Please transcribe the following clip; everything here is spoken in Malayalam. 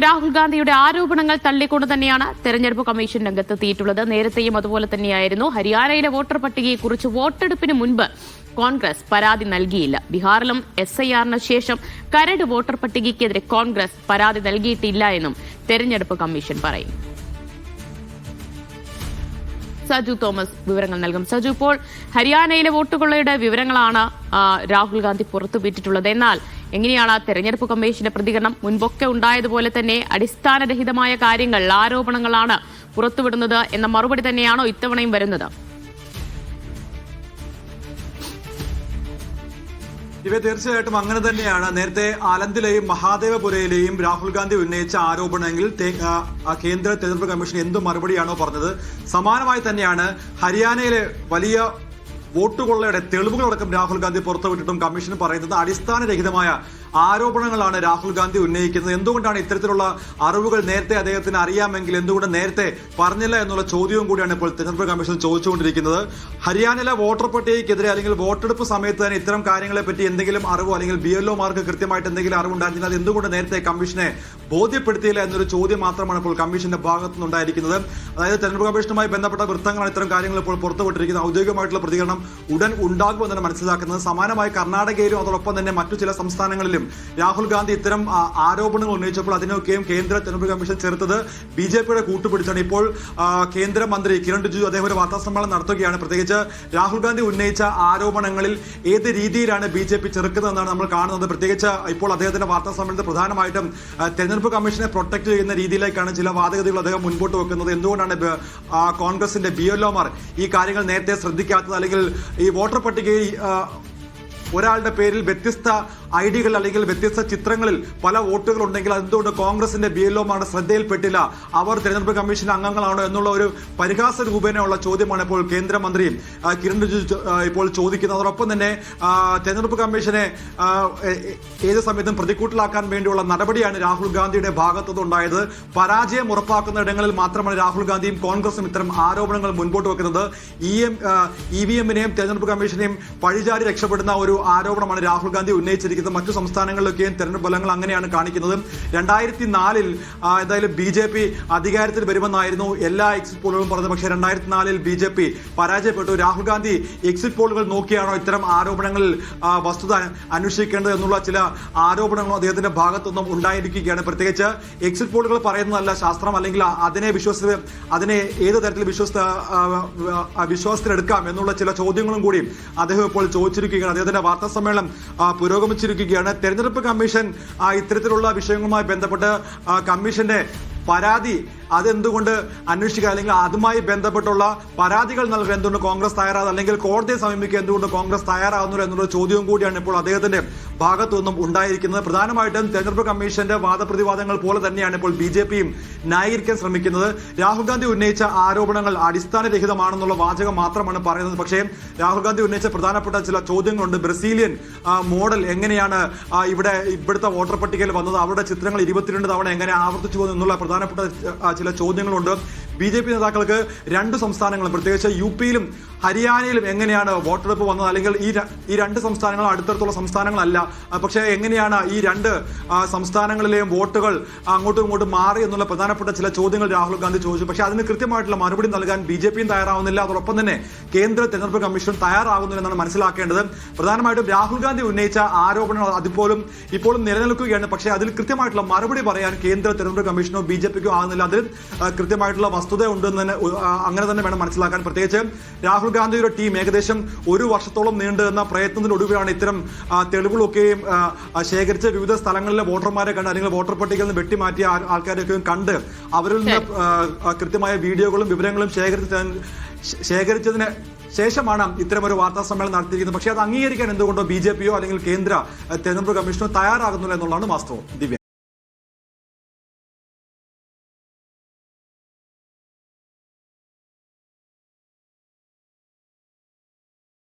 രാഹുൽ ഗാന്ധിയുടെ ആരോപണങ്ങൾ തള്ളിക്കൊണ്ട് തന്നെയാണ് തെരഞ്ഞെടുപ്പ് കമ്മീഷൻ രംഗത്തെത്തിയിട്ടുള്ളത്. നേരത്തെയും അതുപോലെ തന്നെയായിരുന്നു. ഹരിയാനയിലെ വോട്ടർ പട്ടികയെക്കുറിച്ച് വോട്ടെടുപ്പിന് മുൻപ് കോൺഗ്രസ് പരാതി നൽകിയില്ല. ബീഹാറിലും SIR-ന് ശേഷം കരട് വോട്ടർ പട്ടികയ്ക്കെതിരെ കോൺഗ്രസ് പരാതി നൽകിയിട്ടില്ല എന്നും തെരഞ്ഞെടുപ്പ് കമ്മീഷൻ പറയും. സജു തോമസ് വിവരങ്ങൾ നൽകും. സജു, ഇപ്പോൾ ഹരിയാനയിലെ വോട്ടുകളുടെ വിവരങ്ങളാണ് രാഹുൽ ഗാന്ധി പുറത്തുവിട്ടിട്ടുള്ളത്. എന്നാൽ എങ്ങനെയാണ് തെരഞ്ഞെടുപ്പ് കമ്മീഷന്റെ പ്രതികരണം? മുൻപൊക്കെ ഉണ്ടായതുപോലെ തന്നെ അടിസ്ഥാനരഹിതമായ കാര്യങ്ങൾ, ആരോപണങ്ങളാണ് പുറത്തുവിടുന്നത് എന്ന മറുപടി തന്നെയാണോ ഇത്തവണയും വരുന്നത്? തീർച്ചയായിട്ടും അങ്ങനെ തന്നെയാണ്. നേരത്തെ ആലന്ദിലെയും മഹാദേവപുരയിലെയും രാഹുൽ ഗാന്ധി ഉന്നയിച്ച ആരോപണങ്ങളിൽ കേന്ദ്ര തെരഞ്ഞെടുപ്പ് കമ്മീഷൻ എന്ത് മറുപടിയാണോ പറഞ്ഞത്, സമാനമായി തന്നെയാണ് ഹരിയാനയിലെ വലിയ വോട്ടുകൊള്ളയുടെ തെളിവുകളടക്കം രാഹുൽ ഗാന്ധി പുറത്തുവിട്ടിട്ടും കമ്മീഷൻ പറയുന്നത് അടിസ്ഥാനരഹിതമായ ആരോപണങ്ങളാണ് രാഹുൽ ഗാന്ധി ഉന്നയിക്കുന്നത്. എന്തുകൊണ്ടാണ് ഇത്തരത്തിലുള്ള അറിവുകൾ നേരത്തെ അദ്ദേഹത്തിന് അറിയാമെങ്കിൽ എന്തുകൊണ്ട് നേരത്തെ പറഞ്ഞില്ല എന്നുള്ള ചോദ്യവും കൂടിയാണ് ഇപ്പോൾ തെരഞ്ഞെടുപ്പ് കമ്മീഷൻ ചോദിച്ചുകൊണ്ടിരിക്കുന്നത്. ഹരിയാനയിലെ വോട്ടർ പട്ടികയ്ക്കെതിരെ അല്ലെങ്കിൽ വോട്ടെടുപ്പ് സമയത്ത് തന്നെ ഇത്തരം കാര്യങ്ങളെ പറ്റി എന്തെങ്കിലും അറിവോ അല്ലെങ്കിൽ BLOമാർക്ക് കൃത്യമായിട്ട് എന്തെങ്കിലും അറിവുണ്ടായിരുന്നില്ല, അത് എന്തുകൊണ്ട് നേരത്തെ കമ്മീഷനെ ബോധ്യപ്പെടുത്തിയില്ല എന്നൊരു ചോദ്യം മാത്രമാണ് ഇപ്പോൾ കമ്മീഷന്റെ ഭാഗത്തു നിന്നുണ്ടായിരിക്കുന്നത്. അതായത് തെരഞ്ഞെടുപ്പ് കമ്മീഷനുമായി ബന്ധപ്പെട്ട വൃത്തങ്ങളാണ് ഇത്തരം കാര്യങ്ങൾ ഇപ്പോൾ പുറത്തുവിട്ടിരിക്കുന്നത്. ഔദ്യോഗികമായിട്ടുള്ള പ്രതികരണം ഉടൻ ഉണ്ടാകുമെന്നാണ് മനസ്സിലാക്കുന്നത്. സമാനമായി കർണാടകയിലും അതോടൊപ്പം തന്നെ മറ്റു ചില സംസ്ഥാനങ്ങളിലും രാഹുൽ ഗാന്ധി ഇത്തരം ആരോപണങ്ങൾ ഉന്നയിച്ചപ്പോൾ അതിനൊക്കെയും കേന്ദ്ര തെരഞ്ഞെടുപ്പ് കമ്മീഷൻ ചേർത്തത് BJPയുടെ കൂട്ടുപിടിച്ചാണ്. ഇപ്പോൾ കേന്ദ്രമന്ത്രി കിരൺ റിജിജു അദ്ദേഹം ഒരു വാർത്താസമ്മേളനം നടത്തുകയാണ്. പ്രത്യേകിച്ച് രാഹുൽ ഗാന്ധി ഉന്നയിച്ച ആരോപണങ്ങളിൽ ഏത് രീതിയിലാണ് BJP ചെറുക്കുന്നതെന്നാണ് നമ്മൾ കാണുന്നത്. പ്രത്യേകിച്ച് ഇപ്പോൾ അദ്ദേഹത്തിന്റെ വാർത്താസമ്മേളനത്തിൽ പ്രധാനമായിട്ടും തെരഞ്ഞെടുപ്പ് കമ്മീഷനെ പ്രൊട്ടക്ട് ചെയ്യുന്ന രീതിയിലേക്കാണ് ചില വാദഗതികൾ അദ്ദേഹം മുൻപോട്ട് വെക്കുന്നത്. എന്തുകൊണ്ടാണ് കോൺഗ്രസിന്റെ BLOമാർ ഈ കാര്യങ്ങൾ നേരത്തെ ശ്രദ്ധിക്കാത്തത്, അല്ലെങ്കിൽ ഈ വോട്ടർ പട്ടികയിൽ ഒരാളുടെ പേരിൽ വ്യത്യസ്ത ID-കൾ അല്ലെങ്കിൽ വ്യത്യസ്ത ചിത്രങ്ങളിൽ പല വോട്ടുകൾ ഉണ്ടെങ്കിൽ എന്തുകൊണ്ട് കോൺഗ്രസിന്റെ BLOമാരുടെ ശ്രദ്ധയിൽപ്പെട്ടില്ല, അവർ തെരഞ്ഞെടുപ്പ് കമ്മീഷൻ അംഗങ്ങളാണോ എന്നുള്ള ഒരു പരിഹാസ രൂപേണയുള്ള ചോദ്യമാണ് ഇപ്പോൾ കേന്ദ്രമന്ത്രി കിരൺ റിജിജു ഇപ്പോൾ ചോദിക്കുന്നത്. അതോടൊപ്പം തന്നെ തെരഞ്ഞെടുപ്പ് കമ്മീഷനെ ഏത് സമയത്തും പ്രതിക്കൂട്ടിലാക്കാൻ വേണ്ടിയുള്ള നടപടിയാണ് രാഹുൽ ഗാന്ധിയുടെ ഭാഗത്തുനിന്നുണ്ടായത്. പരാജയം ഉറപ്പാക്കുന്ന ഇടങ്ങളിൽ മാത്രമാണ് രാഹുൽ ഗാന്ധിയും കോൺഗ്രസും ഇത്തരം ആരോപണങ്ങൾ മുൻപോട്ട് വെക്കുന്നത്. EVM-നെയും തെരഞ്ഞെടുപ്പ് കമ്മീഷനെയും പഴിചാരി രക്ഷപ്പെടുന്ന ഒരു ആരോപണമാണ് രാഹുൽ ഗാന്ധി ഉന്നയിച്ചിരിക്കുന്നത്. മറ്റു സംസ്ഥാനങ്ങളിലൊക്കെയും തെരഞ്ഞെടുപ്പ് ഫലങ്ങൾ അങ്ങനെയാണ് കാണിക്കുന്നത്. 2004-ൽ എന്തായാലും BJP അധികാരത്തിൽ വരുമെന്നായിരുന്നു എല്ലാ എക്സിറ്റ് പോളുകളും പറഞ്ഞത്. പക്ഷേ 2004-ൽ BJP പരാജയപ്പെട്ടു. രാഹുൽ ഗാന്ധി എക്സിറ്റ് പോളുകൾ നോക്കിയാണോ ഇത്തരം ആരോപണങ്ങളിൽ വസ്തുത അന്വേഷിക്കേണ്ടത് എന്നുള്ള ചില ആരോപണങ്ങളും അദ്ദേഹത്തിന്റെ ഭാഗത്തുനിന്നും ഉണ്ടായിരിക്കുകയാണ്. പ്രത്യേകിച്ച് എക്സിറ്റ് പോളുകൾ പറയുന്നതല്ല ശാസ്ത്രം, അല്ലെങ്കിൽ അതിനെ ഏത് തരത്തിൽ വിശ്വാസത്തിലെടുക്കാം എന്നുള്ള ചില ചോദ്യങ്ങളും കൂടി അദ്ദേഹം ഇപ്പോൾ ചോദിച്ചിരിക്കുകയാണ്. അദ്ദേഹത്തിന്റെ വാർത്താ സമ്മേളനം പുരോഗമിച്ചിരിക്കുകയാണ്. തെരഞ്ഞെടുപ്പ് കമ്മീഷൻ ഇത്തരത്തിലുള്ള വിഷയങ്ങളുമായി ബന്ധപ്പെട്ട് കമ്മീഷന്റെ പരാതി അതെന്തുകൊണ്ട് അന്വേഷിക്കുക, അല്ലെങ്കിൽ അതുമായി ബന്ധപ്പെട്ടുള്ള പരാതികൾ നൽകാൻ എന്തുകൊണ്ട് കോൺഗ്രസ് തയ്യാറാകുന്നത്, അല്ലെങ്കിൽ കോടതിയെ സമീപിക്കുക എന്തുകൊണ്ട് കോൺഗ്രസ് തയ്യാറാകുന്നില്ല എന്നുള്ള ചോദ്യവും കൂടിയാണ് ഇപ്പോൾ അദ്ദേഹത്തിന്റെ ഭാഗത്തു നിന്നും ഉണ്ടായിരിക്കുന്നത്. പ്രധാനമായിട്ടും തെരഞ്ഞെടുപ്പ് കമ്മീഷന്റെ വാദപ്രതിവാദങ്ങൾ പോലെ തന്നെയാണ് ഇപ്പോൾ BJPയും ന്യായീകരിക്കാൻ ശ്രമിക്കുന്നത്. രാഹുൽ ഗാന്ധി ഉന്നയിച്ച ആരോപണങ്ങൾ അടിസ്ഥാനരഹിതമാണെന്നുള്ള വാചകം മാത്രമാണ് പറയുന്നത്. പക്ഷേ രാഹുൽ ഗാന്ധി ഉന്നയിച്ച പ്രധാനപ്പെട്ട ചില ചോദ്യങ്ങളുണ്ട്. ബ്രസീലിയൻ മോഡൽ എങ്ങനെയാണ് ഇവിടുത്തെ വോട്ടർ പട്ടികയിൽ വന്നത്, അവരുടെ ചിത്രങ്ങൾ 22 തവണ എങ്ങനെ ആവർത്തിച്ചു പോകുന്നു എന്നുള്ള പ്രധാനപ്പെട്ട ചില ചോദ്യങ്ങളുണ്ട്. BJP നേതാക്കൾക്ക് രണ്ട് സംസ്ഥാനങ്ങളും പ്രത്യേകിച്ച് UP-യിലും ഹരിയാനയിലും എങ്ങനെയാണ് വോട്ടെടുപ്പ് വന്നത്, അല്ലെങ്കിൽ ഈ രണ്ട് സംസ്ഥാനങ്ങളും അടുത്തടുത്തുള്ള സംസ്ഥാനങ്ങളല്ല, പക്ഷേ എങ്ങനെയാണ് ഈ രണ്ട് സംസ്ഥാനങ്ങളിലെയും വോട്ടുകൾ അങ്ങോട്ടും ഇങ്ങോട്ടും മാറി എന്നുള്ള പ്രധാനപ്പെട്ട ചില ചോദ്യങ്ങൾ രാഹുൽ ഗാന്ധി ചോദിച്ചു. പക്ഷേ അതിന് കൃത്യമായിട്ടുള്ള മറുപടി നൽകാൻ BJPയും തയ്യാറാവുന്നില്ല. അതോടൊപ്പം തന്നെ കേന്ദ്ര തെരഞ്ഞെടുപ്പ് കമ്മീഷൻ തയ്യാറാകുന്നില്ല എന്നാണ് മനസ്സിലാക്കേണ്ടത്. പ്രധാനമായിട്ടും രാഹുൽ ഗാന്ധി ഉന്നയിച്ച ആരോപണങ്ങൾ ഇപ്പോഴും നിലനിൽക്കുകയാണ്. പക്ഷേ അതിൽ കൃത്യമായിട്ടുള്ള മറുപടി പറയാൻ കേന്ദ്ര തെരഞ്ഞെടുപ്പ് കമ്മീഷനോ BJPക്കോ ആകുന്നില്ല. അതിൽ കൃത്യമായിട്ടുള്ള വസ്തുത ഉണ്ടെന്ന് തന്നെ അങ്ങനെ തന്നെ വേണം മനസ്സിലാക്കാൻ. പ്രത്യേകിച്ച് രാഹുൽ ഗാന്ധിയുടെ ടീം ഏകദേശം 1 വർഷത്തോളം നീണ്ടുന്ന പ്രയത്നത്തിനൊടുവിലാണ് ഇത്തരം തെളിവുകളൊക്കെയും ശേഖരിച്ച് വിവിധ സ്ഥലങ്ങളിലെ വോട്ടർമാരെ കണ്ട്, അല്ലെങ്കിൽ വോട്ടർ പട്ടികയിൽ നിന്ന് വെട്ടിമാറ്റിയ ആൾക്കാരെയൊക്കെയും കണ്ട് അവരിൽ നിന്ന് കൃത്യമായ വീഡിയോകളും വിവരങ്ങളും ശേഖരിച്ചതിന് ശേഷമാണ് ഇത്തരമൊരു വാർത്താ സമ്മേളനം നടത്തിയിരിക്കുന്നത്. പക്ഷേ അത് അംഗീകരിക്കാൻ എന്തുകൊണ്ടോ BJPയോ അല്ലെങ്കിൽ കേന്ദ്ര തെരഞ്ഞെടുപ്പ് കമ്മീഷനോ തയ്യാറാകുന്നില്ല എന്നുള്ളതാണ് വാസ്തവം. ദിവ്യ.